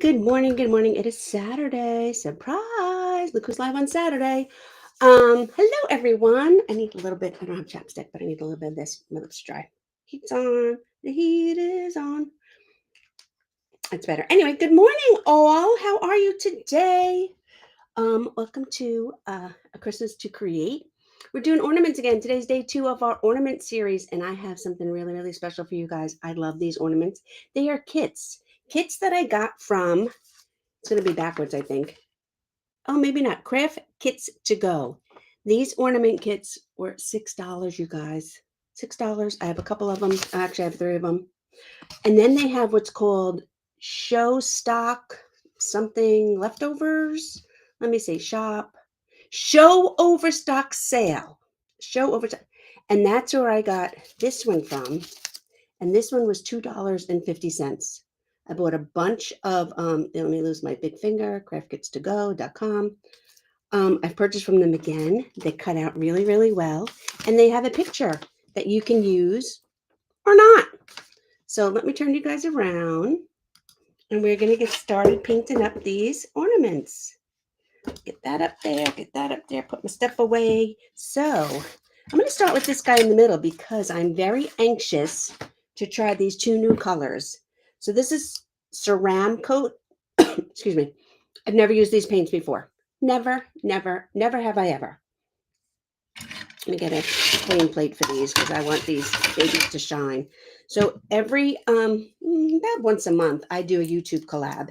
good morning, good morning. It is Saturday. Surprise! Look who's live on Saturday. Hello everyone. I need a little bit, I don't have chapstick, but I need a little bit of this. My lips dry. Heat's on. The heat is on. That's better. Anyway, good morning all. How are you today? Welcome to A Christmas to Create. We're doing ornaments again. Today's day 2 of our ornament series, and I have something really, really special for you guys. I love these ornaments. They are kits that I got from, it's going to be backwards, I think. Oh, maybe not. Craft Kits to Go. These ornament kits were $6, you guys. $6. I have a couple of them. Actually, I have 3 of them. And then they have what's called show stock something leftovers. Let me see. Show overstock sale. Show overstock. And that's where I got this one from. And this one was $2.50. I bought a bunch of, let me lose my big finger, craftkitstogo.com. I've purchased from them again. They cut out really, really well. And they have a picture that you can use or not. So let me turn you guys around. And we're going to get started painting up these ornaments. Get that up there, put my stuff away. So I'm going to start with this guy in the middle because I'm very anxious to try these 2 new colors. So this is Ceram Coat. Excuse me. I've never used these paints before. Never have I ever. Let me get a clean plate for these because I want these babies to shine. So every, about once a month, I do a YouTube collab.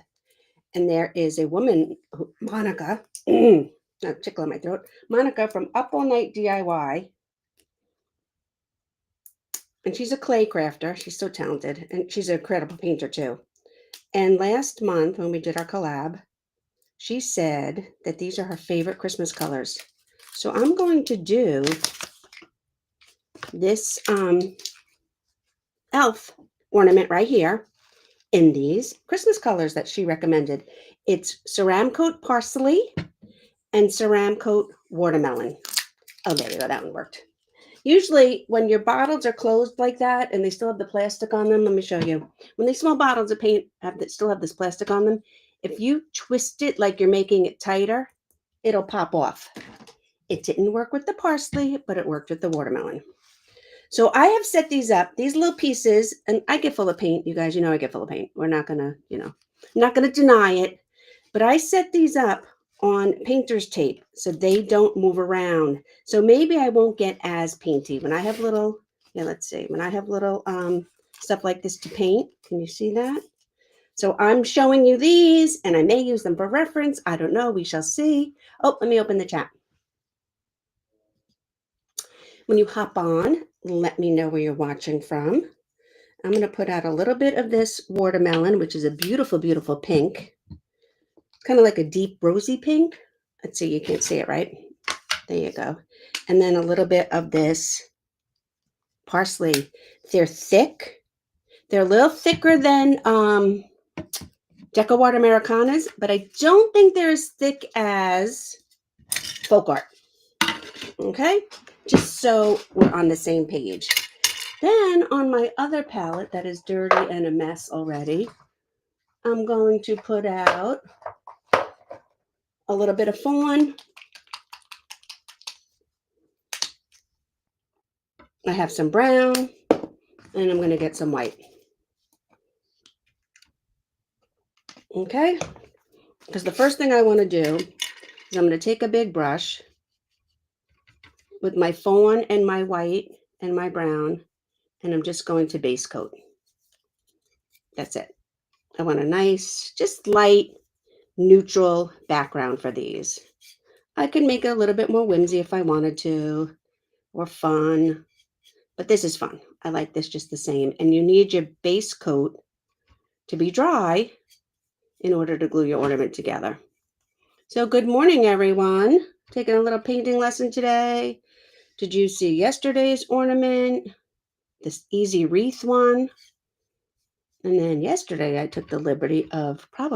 And there is a woman, Monica, tickle in my throat, Monica from Up All Night DIY. And she's a clay crafter. She's so talented. And she's an incredible painter too. And last month when we did our collab, she said that these are her favorite Christmas colors. So I'm going to do this elf ornament right here in these Christmas colors that she recommended. It's Ceram Coat Parsley and Ceram Coat Watermelon. Oh, there we go. That one worked. Usually when your bottles are closed like that and they still have the plastic on them, let me show you. When these small bottles of paint still have this plastic on them, if you twist it like you're making it tighter, it'll pop off. It didn't work with the parsley, but it worked with the watermelon. So I have set these up, these little pieces, and I get full of paint. You guys, you know I get full of paint. We're not going to, I'm not going to deny it. But I set these up on painter's tape so they don't move around. So maybe I won't get as painty. When I have little, let's see. When I have little stuff like this to paint, can you see that? So I'm showing you these, and I may use them for reference. I don't know. We shall see. Oh, let me open the chat. When you hop on, let me know where you're watching from. I'm going to put out a little bit of this watermelon, which is a beautiful, beautiful pink. Kind of like a deep rosy pink. Let's see, you can't see it, right? There you go. And then a little bit of this parsley. They're thick. They're a little thicker than Decoart Americanas, but I don't think they're as thick as Folk Art. Okay? Just so we're on the same page. Then on my other palette that is dirty and a mess already, I'm going to put out a little bit of fawn. I have some brown, and I'm going to get some white. Okay? Because the first thing I want to do is I'm going to take a big brush with my fawn and my white and my brown, and I'm just going to base coat. That's it. I want a nice, just light, neutral background for these. I could make it a little bit more whimsy if I wanted to, or fun, but this is fun. I like this just the same. And you need your base coat to be dry in order to glue your ornament together. So good morning, everyone. Taking a little painting lesson today. Did you see yesterday's ornament? This easy wreath one. And then yesterday I took the liberty of I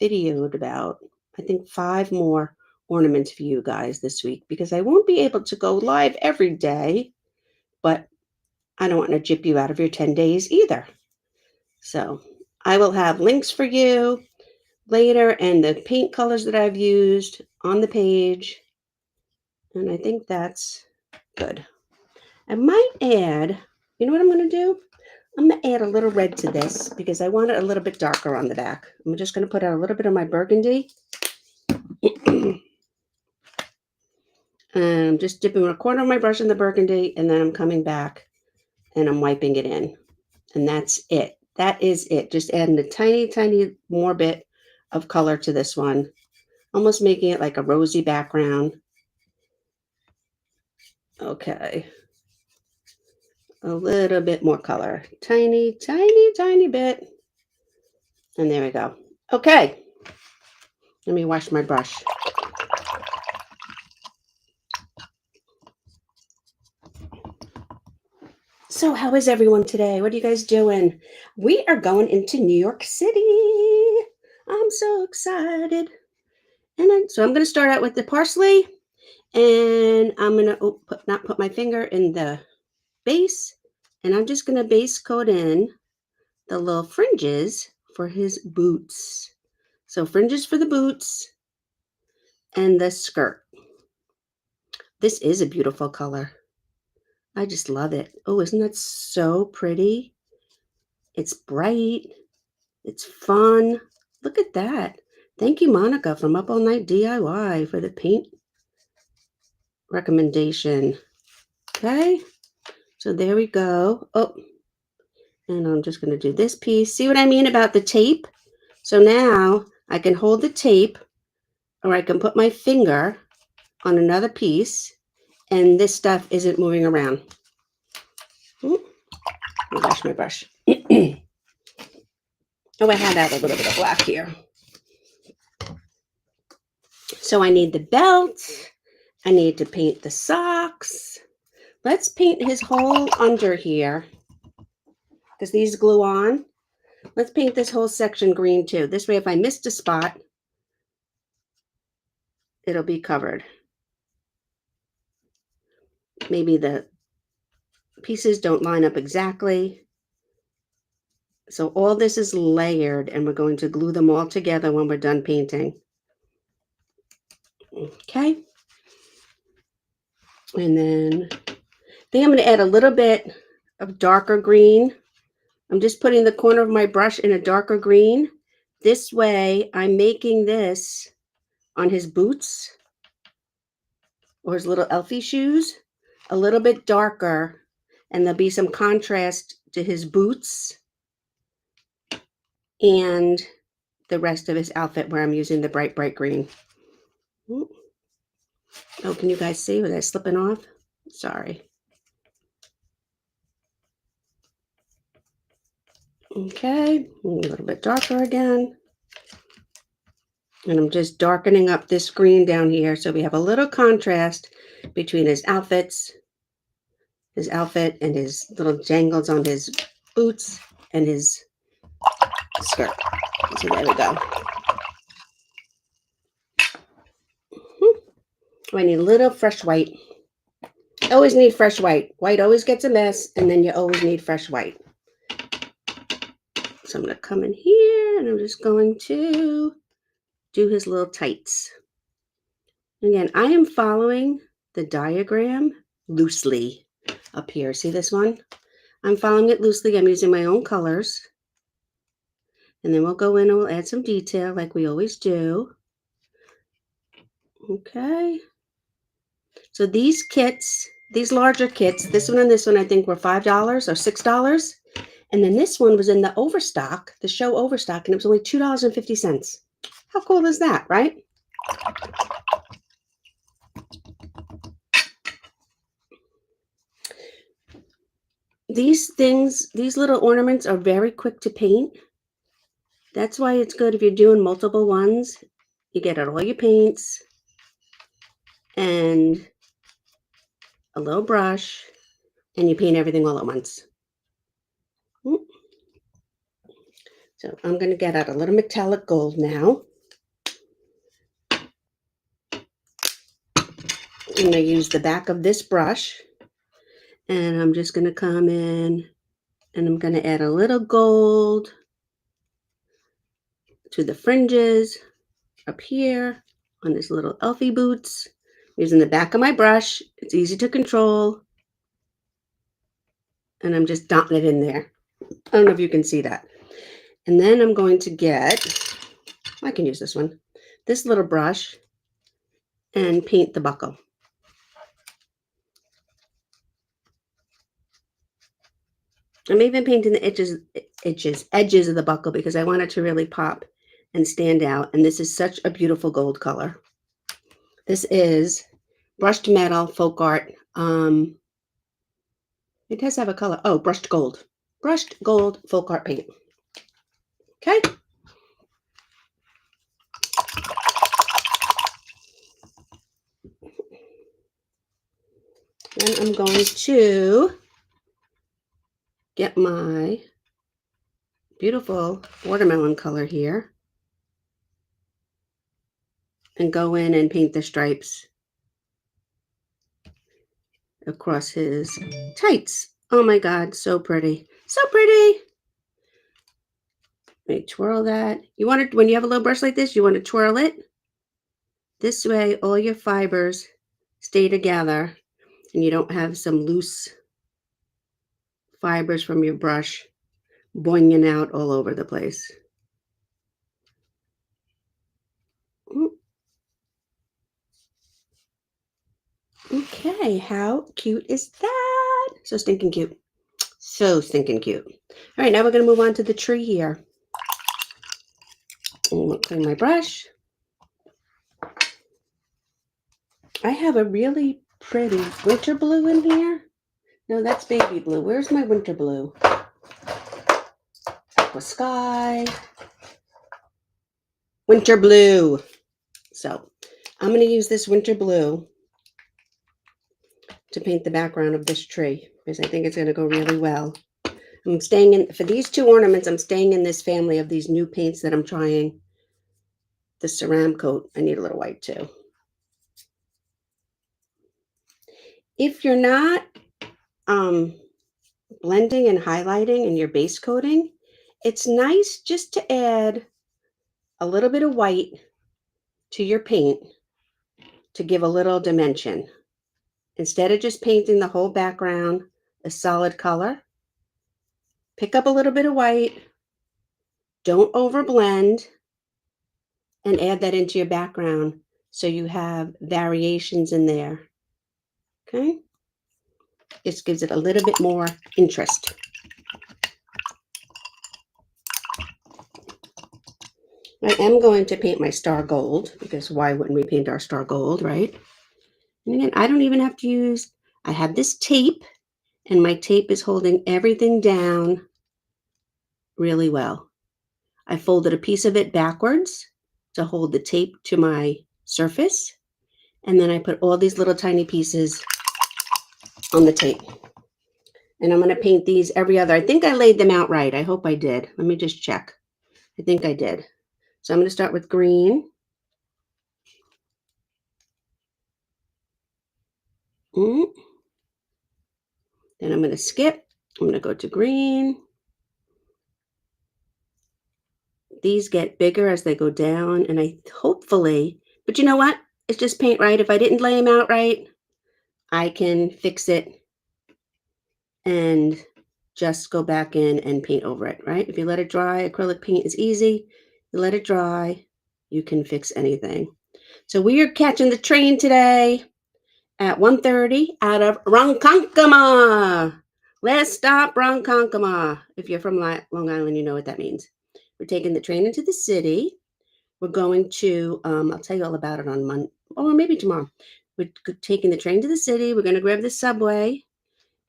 videoed about, I think 5 more ornaments for you guys this week because I won't be able to go live every day, but I don't want to jip you out of your 10 days either. So I will have links for you later and the paint colors that I've used on the page. And I think that's good. I might add, you know what I'm going to do? I'm going to add a little red to this because I want it a little bit darker on the back. I'm just going to put out a little bit of my burgundy. And I'm just dipping a corner of my brush in the burgundy, and then I'm coming back and I'm wiping it in. And that's it. That is it. Just adding a tiny, tiny more bit of color to this one. Almost making it like a rosy background. Okay. A little bit more color. Tiny, tiny, tiny bit. And there we go. Okay. Let me wash my brush. So how is everyone today? What are you guys doing? We are going into New York City. I'm so excited. So I'm going to start out with the parsley. And I'm going to not put my finger in the base. And I'm just going to base coat in the little fringes for his boots. So fringes for the boots and the skirt. This is a beautiful color. I just love it. Oh, isn't that so pretty? It's bright. It's fun. Look at that. Thank you, Monica, from Up All Night DIY for the paint recommendation. Okay. So there we go. Oh, and I'm just going to do this piece. See what I mean about the tape? So now I can hold the tape, or I can put my finger on another piece, and this stuff isn't moving around. Ooh, let me wash my brush. Oh, I had out a little bit of black here. So I need the belt. I need to paint the socks. Let's paint his whole under here, because these glue on. Let's paint this whole section green too. This way, if I missed a spot, it'll be covered. Maybe the pieces don't line up exactly. So all this is layered, and we're going to glue them all together when we're done painting. Okay. And then I think I'm going to add a little bit of darker green. I'm just putting the corner of my brush in a darker green. This way, I'm making this on his boots or his little elfie shoes a little bit darker, and there'll be some contrast to his boots and the rest of his outfit where I'm using the bright, bright green. Ooh. Oh, can you guys see? Was I slipping off? Sorry. Okay, a little bit darker again. And I'm just darkening up this green down here so we have a little contrast between his outfit and his little jangles on his boots and his skirt. So there we go. I need a little fresh white. Always need fresh white. White always gets a mess, and then you always need fresh white. So I'm going to come in here, and I'm just going to do his little tights. Again, I am following the diagram loosely up here. See this one? I'm following it loosely. I'm using my own colors. And then we'll go in and we'll add some detail like we always do. Okay. So these kits, these larger kits, this one and this one, I think were $5 or $6. And then this one was in the overstock, the show overstock, and it was only $2.50. How cool is that, right? These things, these little ornaments are very quick to paint. That's why it's good if you're doing multiple ones. You get out all your paints and a little brush, and you paint everything all at once. So I'm going to get out a little metallic gold now. I'm going to use the back of this brush, and I'm just going to come in and I'm going to add a little gold to the fringes up here on his little elfie boots. Using the back of my brush. It's easy to control. And I'm just dotting it in there. I don't know if you can see that. And then I'm going to get, I can use this one, this little brush and paint the buckle. I'm even painting the edges of the buckle because I want it to really pop and stand out. And this is such a beautiful gold color. This is brushed metal folk art. It does have a color. Oh, brushed gold folk art paint. Okay. Then I'm going to get my beautiful watermelon color here and go in and paint the stripes across his tights. Oh my God, so pretty. So pretty. Let me twirl that. You want it, when you have a little brush like this, you want to twirl it. This way, all your fibers stay together and you don't have some loose fibers from your brush boinging out all over the place. Okay, how cute is that? So stinking cute. So stinking cute. All right, now we're going to move on to the tree here. I'm going to clean my brush. I have a really pretty winter blue in here. No, that's baby blue. Where's my winter blue? Aqua sky. Winter blue. So I'm going to use this winter blue to paint the background of this tree because I think it's going to go really well. I'm staying in, for these two ornaments, I'm staying in this family of these new paints that I'm trying. The Ceram coat, I need a little white too. If you're not blending and highlighting in your base coating, it's nice just to add a little bit of white to your paint to give a little dimension. Instead of just painting the whole background a solid color, pick up a little bit of white, don't overblend, and add that into your background so you have variations in there. Okay? Just gives it a little bit more interest. I am going to paint my star gold because why wouldn't we paint our star gold, right? And again, I don't even have to use, I have this tape and my tape is holding everything down really well. I folded a piece of it backwards to hold the tape to my surface. And then I put all these little tiny pieces on the tape. And I'm going to paint these every other. I think I laid them out right. I hope I did. Let me just check. I think I did. So I'm going to start with green. Then I'm going to skip. I'm going to go to green. These get bigger as they go down. And I hopefully, but you know what? It's just paint right. If I didn't lay them out right, I can fix it and just go back in and paint over it, right? If you let it dry, acrylic paint is easy. You let it dry, you can fix anything. So we are catching the train today at 1:30 out of Ronkonkoma. Let's stop Ronkonkoma. If you're from Long Island, you know what that means. We're taking the train into the city. We're going to, I'll tell you all about it on Monday, or maybe tomorrow. We're taking the train to the city. We're going to grab the subway,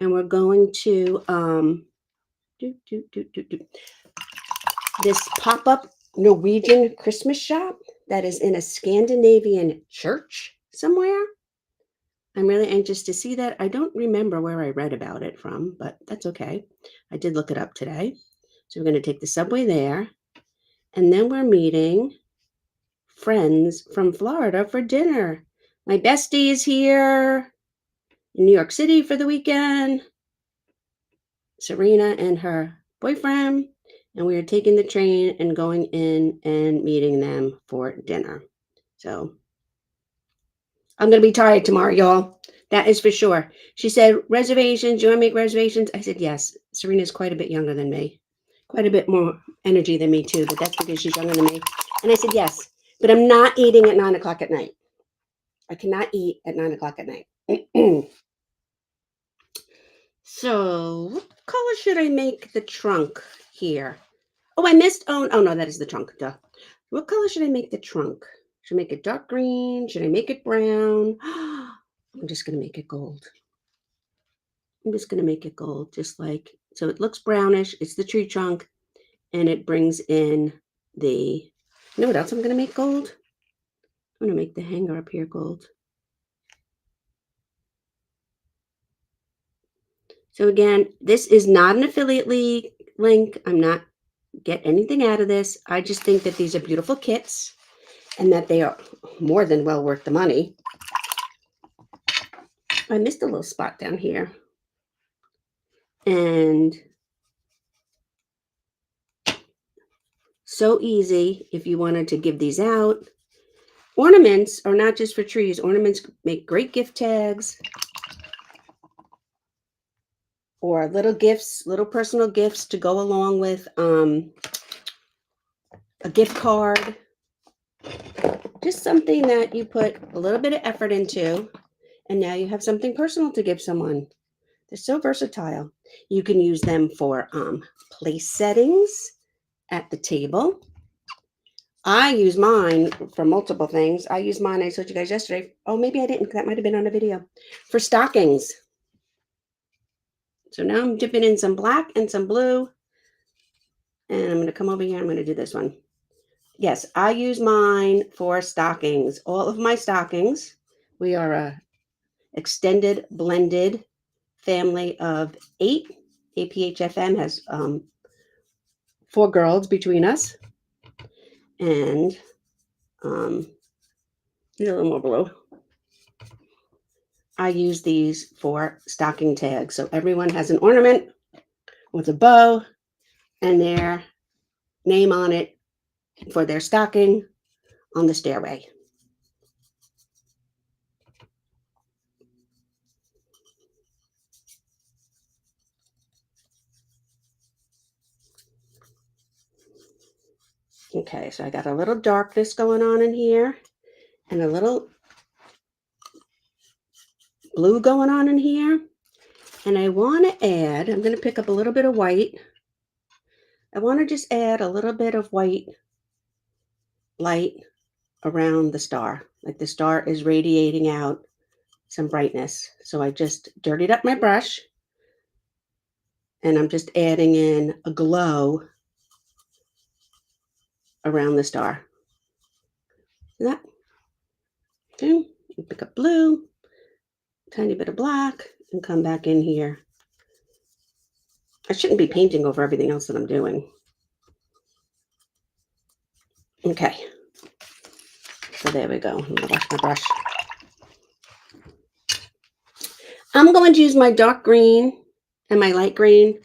and we're going to this pop-up Norwegian Christmas shop that is in a Scandinavian church somewhere. I'm really anxious to see that. I don't remember where I read about it from, but that's okay. I did look it up today. So we're going to take the subway there, and then we're meeting friends from Florida for dinner. My bestie is here in New York City for the weekend. Serena and her boyfriend. And we are taking the train and going in and meeting them for dinner. So I'm going to be tired tomorrow, y'all. That is for sure. She said, reservations. You want to make reservations? I said, yes. Serena's quite a bit younger than me. Quite a bit more energy than me, too. But that's because she's younger than me. And I said, yes. But I'm not eating at 9 o'clock at night. I cannot eat at 9 o'clock at night. So what color should I make the trunk here? Oh, I missed. Oh, no, that is the trunk. Duh. What color should I make the trunk? Should I make it dark green? Should I make it brown? I'm just going to make it gold. I'm just going to make it gold, just like, so it looks brownish. It's the tree trunk, and it brings in the, you know what else I'm going to make gold? I'm going to make the hanger up here gold. So again, this is not an affiliate link. I'm not get anything out of this. I just think that these are beautiful kits and that they are more than well worth the money. I missed a little spot down here. And so easy if you wanted to give these out. Ornaments are not just for trees. Ornaments make great gift tags or little gifts, little personal gifts to go along with a gift card. Just something that you put a little bit of effort into, and now you have something personal to give someone. They're so versatile. You can use them for place settings at the table. I use mine for multiple things. I use mine, I told you guys yesterday. Oh, maybe I didn't. That might have been on a video. For stockings. So now I'm dipping in some black and some blue. And I'm going to come over here. I'm going to do this one. Yes, I use mine for stockings. All of my stockings. We are a extended blended family of 8. APHFM has 4 girls between us. And need a little more blue. I use these for stocking tags. So everyone has an ornament with a bow and their name on it for their stocking on the stairway. Okay, so I got a little darkness going on in here and a little blue going on in here. And I want to add, I'm going to pick up a little bit of white. I want to just add a little bit of white light around the star. Like the star is radiating out some brightness. So I just dirtied up my brush and I'm just adding in a glow around the star. See that? Okay, pick up blue, tiny bit of black, and come back in here. I shouldn't be painting over everything else that I'm doing. Okay, so there we go. I'm gonna wash my brush. I'm going to use my dark green and my light green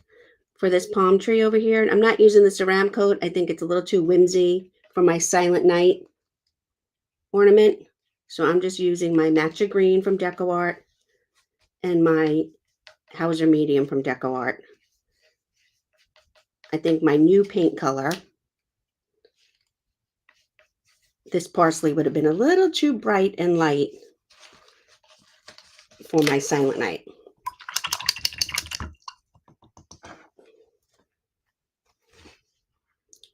for this palm tree over here. And I'm not using the ceramic coat. I think it's a little too whimsy for my Silent Night ornament. So I'm just using my matcha green from Decoart and my Hauser medium from Decoart. I think my new paint color, this parsley would have been a little too bright and light for my Silent Night.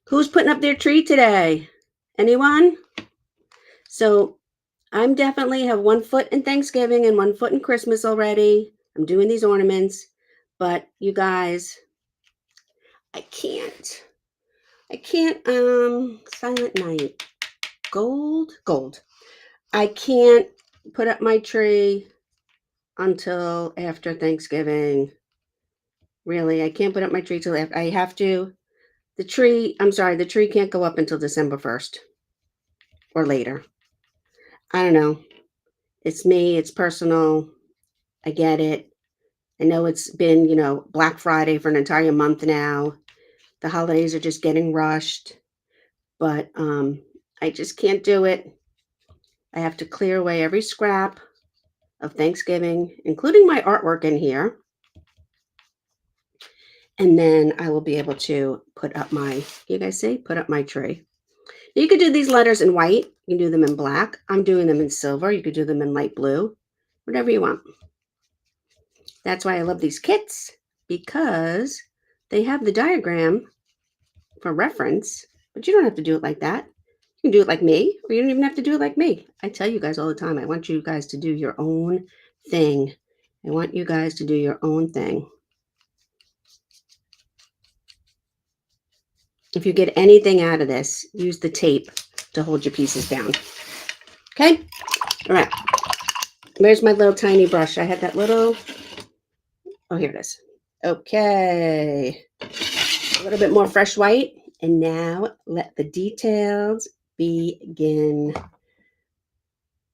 Who's putting up their tree today? Anyone? So I'm definitely have 1 foot in Thanksgiving and 1 foot in Christmas already. I'm doing these ornaments, but you guys, I can't, Silent Night, gold. I can't put up my tree until after Thanksgiving. Really, I can't put up my tree till after. I have to, the tree can't go up until December 1st or later. I don't know. It's me, it's personal. I get it. I know it's been, Black Friday for an entire month now. The holidays are just getting rushed, but I just can't do it. I have to clear away every scrap of Thanksgiving, including my artwork in here. And then I will be able to put up my, you guys see, put up my tree. You could do these letters in white. You can do them in black. I'm doing them in silver. You could do them in light blue, whatever you want. That's why I love these kits, because they have the diagram for reference, but you don't have to do it like that. You can do it like me, or you don't even have to do it like me. I tell you guys all the time, I want you guys to do your own thing. I want you guys to do your own thing. If you get anything out of this, use the tape to hold your pieces down. Okay? All right. Where's my little tiny brush? I had that little, oh, here it is. Okay. A little bit more fresh white. And now let the details begin.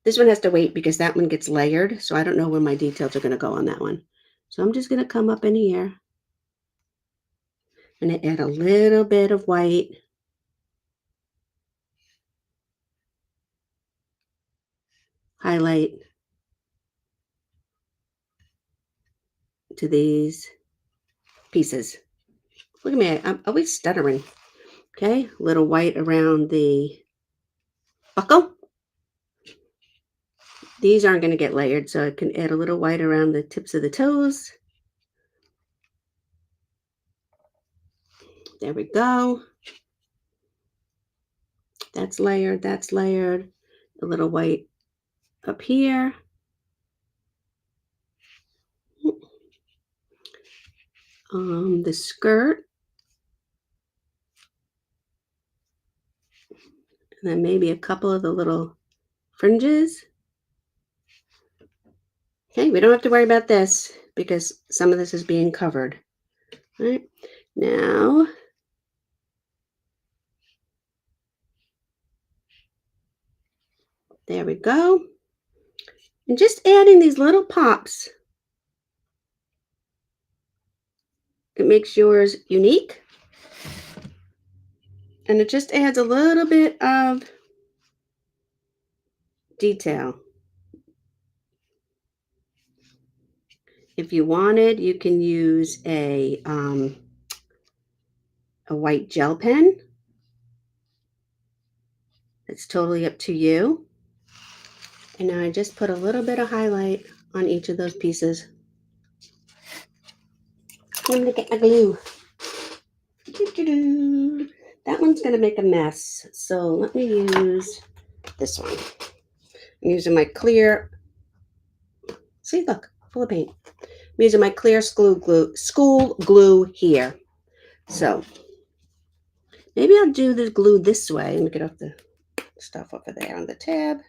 This one has to wait because that one gets layered. So I don't know where my details are going to go on that one. So I'm just going to come up in here and add a little bit of white. Highlight to these pieces. Look at me, I'm always stuttering. Okay, a little white around the buckle. These aren't going to get layered, so I can add a little white around the tips of the toes. There we go. That's layered, that's layered. A little white up here. The skirt. And then maybe a couple of the little fringes. Okay, we don't have to worry about this because some of this is being covered. All right, now there we go. And just adding these little pops. It makes yours unique. And it just adds a little bit of detail. If you wanted, you can use a white gel pen. It's totally up to you. And now I just put a little bit of highlight on each of those pieces. I'm gonna get my glue. That one's gonna make a mess. So let me use this one. I'm using my clear, see, look, full of paint. I'm using my clear school glue here. So maybe I'll do the glue this way. Let me get off the stuff over there on the tab.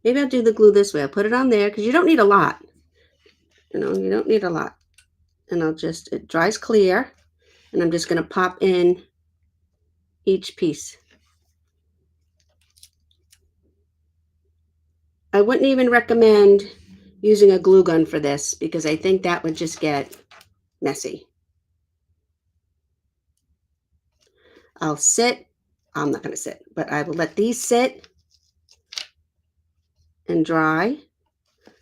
Maybe I'll do the glue this way. I'll put it on there because you don't need a lot. You know, you don't need a lot. And I'll just, it dries clear. And I'm just going to pop in each piece. I wouldn't even recommend using a glue gun for this because I think that would just get messy. I'm not going to sit, but I will let these sit and dry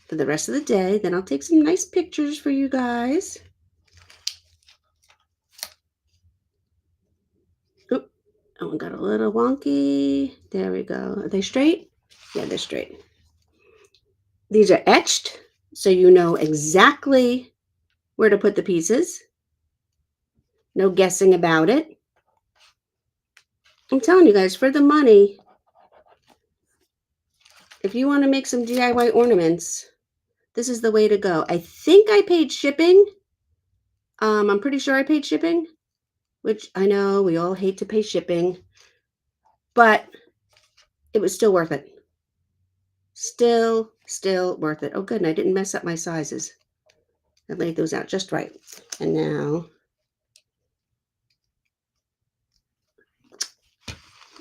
for the rest of the day. Then I'll take some nice pictures for you guys. Oop, oh, I got a little wonky. There we go. Are they straight? Yeah, they're straight. These are etched, so you know exactly where to put the pieces. No guessing about it. I'm telling you guys, for the money, if you want to make some DIY ornaments, this is the way to go. I think I paid shipping. I'm pretty sure I paid shipping, which I know we all hate to pay shipping, but it was still worth it. Still worth it. Oh, good. And I didn't mess up my sizes. I laid those out just right. And now,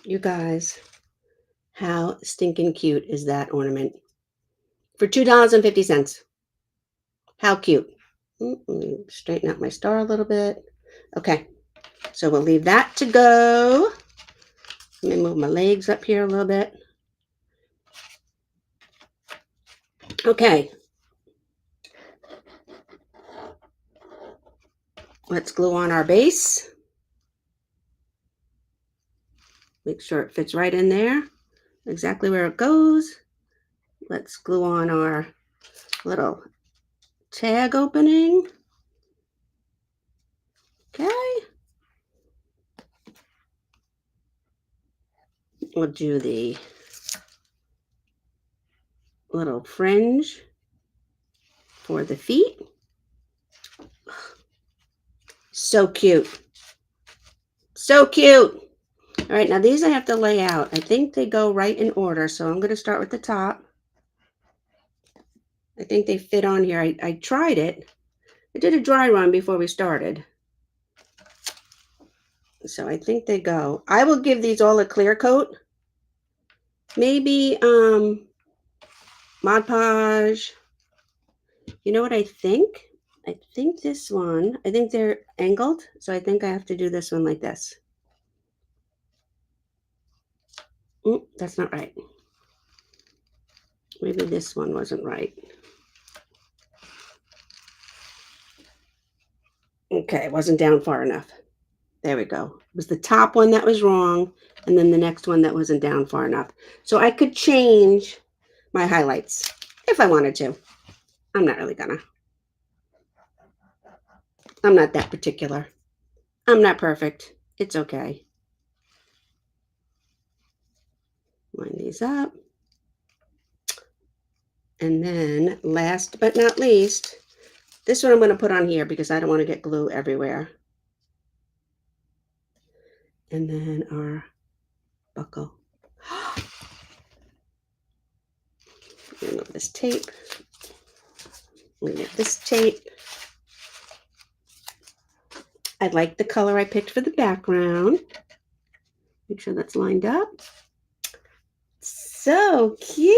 you guys, how stinking cute is that ornament? For $2.50. How cute. Straighten out my star a little bit. Okay, so we'll leave that to go. Let me move my legs up here a little bit. Okay. Let's glue on our base. Make sure it fits right in there, exactly where it goes. Let's glue on our little tag opening. Okay. We'll do the little fringe for the feet. So cute. So cute. All right, now these I have to lay out. I think they go right in order, so I'm going to start with the top. I think they fit on here. I tried it. I did a dry run before we started. So I think they go. I will give these all a clear coat. Maybe Mod Podge. You know what I think? I think this one, I think they're angled, so I think I have to do this one like this. That's not right. Maybe this one wasn't right. Okay, it wasn't down far enough. There we go. It was the top one that was wrong, and then the next one that wasn't down far enough. So I could change my highlights if I wanted to. I'm not really gonna. I'm not that particular. I'm not perfect. It's okay. Line these up. And then last but not least, this one I'm going to put on here because I don't want to get glue everywhere. And then our buckle. Remove this tape. Remove this tape. I like the color I picked for the background. Make sure that's lined up. So cute.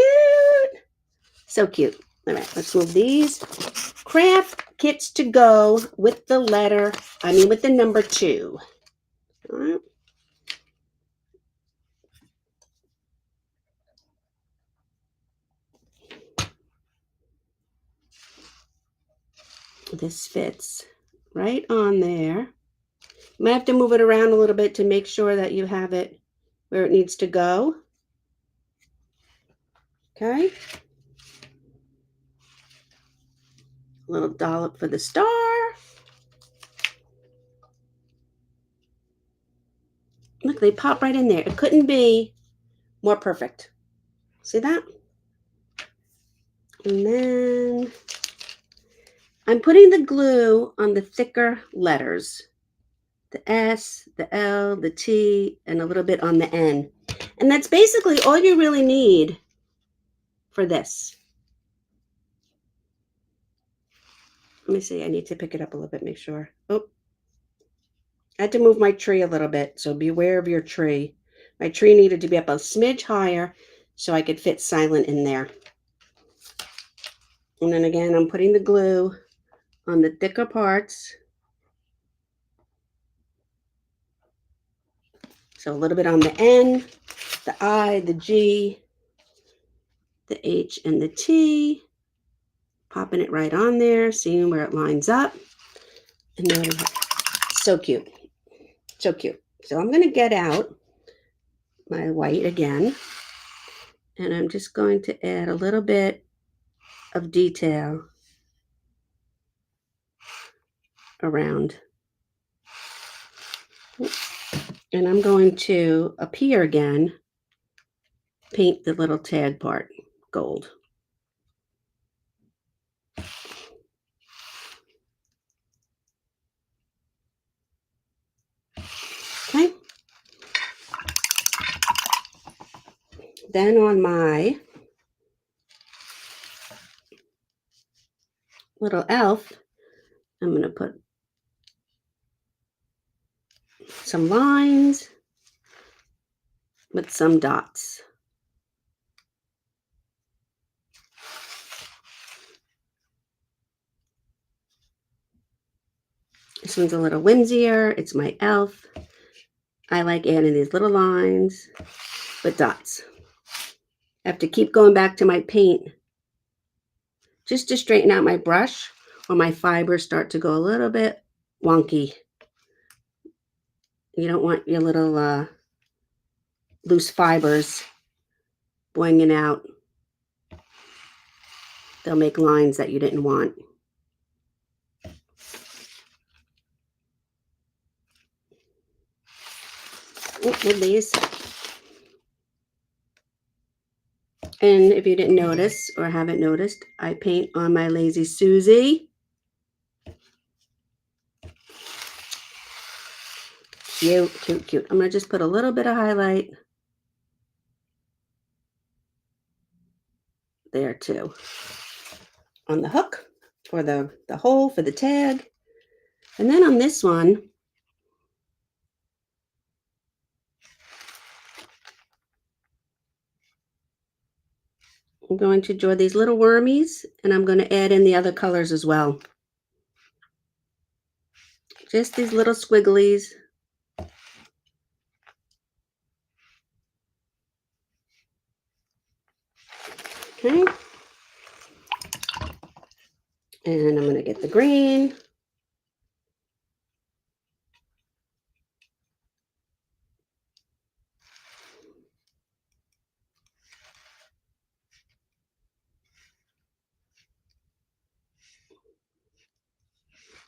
So cute. All right, let's move these craft kits to go with the with the number 2. All right. This fits right on there. You might have to move it around a little bit to make sure that you have it where it needs to go. Okay. A little dollop for the star. Look, they pop right in there. It couldn't be more perfect. See that? And then I'm putting the glue on the thicker letters. The S, the L, the T, and a little bit on the N. And that's basically all you really need for this. Let me see. I need to pick it up a little bit, make sure. Oh, I had to move my tree a little bit, so beware of your tree. My tree needed to be up a smidge higher so I could fit silent in there. And then again, I'm putting the glue on the thicker parts. So a little bit on the N, the I, the G, the H, and the T. Popping it right on there, seeing where it lines up. And then so cute. So cute. So I'm going to get out my white again. And I'm just going to add a little bit of detail around. And I'm going to, up here again, paint the little tag part gold. Okay. Then on my little elf, I'm going to put some lines with some dots. This one's a little whimsier. It's my elf. I like adding these little lines with dots. I have to keep going back to my paint just to straighten out my brush or my fibers start to go a little bit wonky. You don't want your little loose fibers boinging out. They'll make lines that you didn't want. With these. And if you didn't notice or haven't noticed, I paint on my Lazy Susie. Cute, cute, cute. I'm going to just put a little bit of highlight there too. On the hook or the hole for the tag. And then on this one, I'm going to draw these little wormies, and I'm going to add in the other colors as well. Just these little squigglies. Okay. And I'm going to get the green.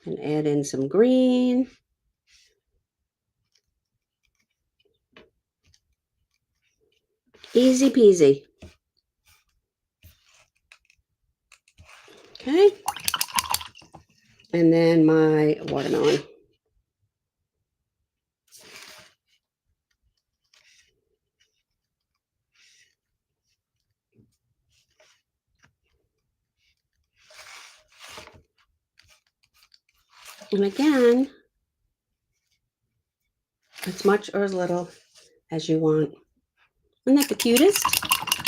And add in some green. Easy peasy. Okay. And then my watermelon. And again, as much or as little as you want. Isn't that the cutest?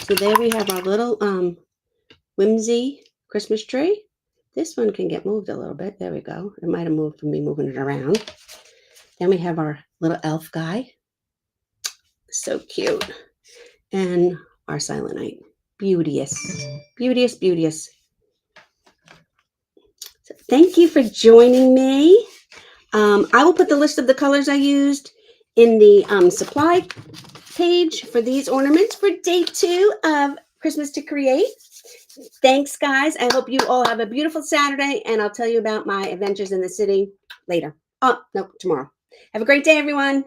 So there we have our little whimsy Christmas tree. This one can get moved a little bit. There we go. It might have moved from me moving it around. Then we have our little elf guy. So cute. And our Silent Night. Beauteous. Beauteous, beauteous. So thank you for joining me. I will put the list of the colors I used in the supply page for these ornaments for day 2 of Christmas to Create. Thanks, guys. I hope you all have a beautiful Saturday, and I'll tell you about my adventures in the city later. Oh, no, tomorrow. Have a great day, everyone.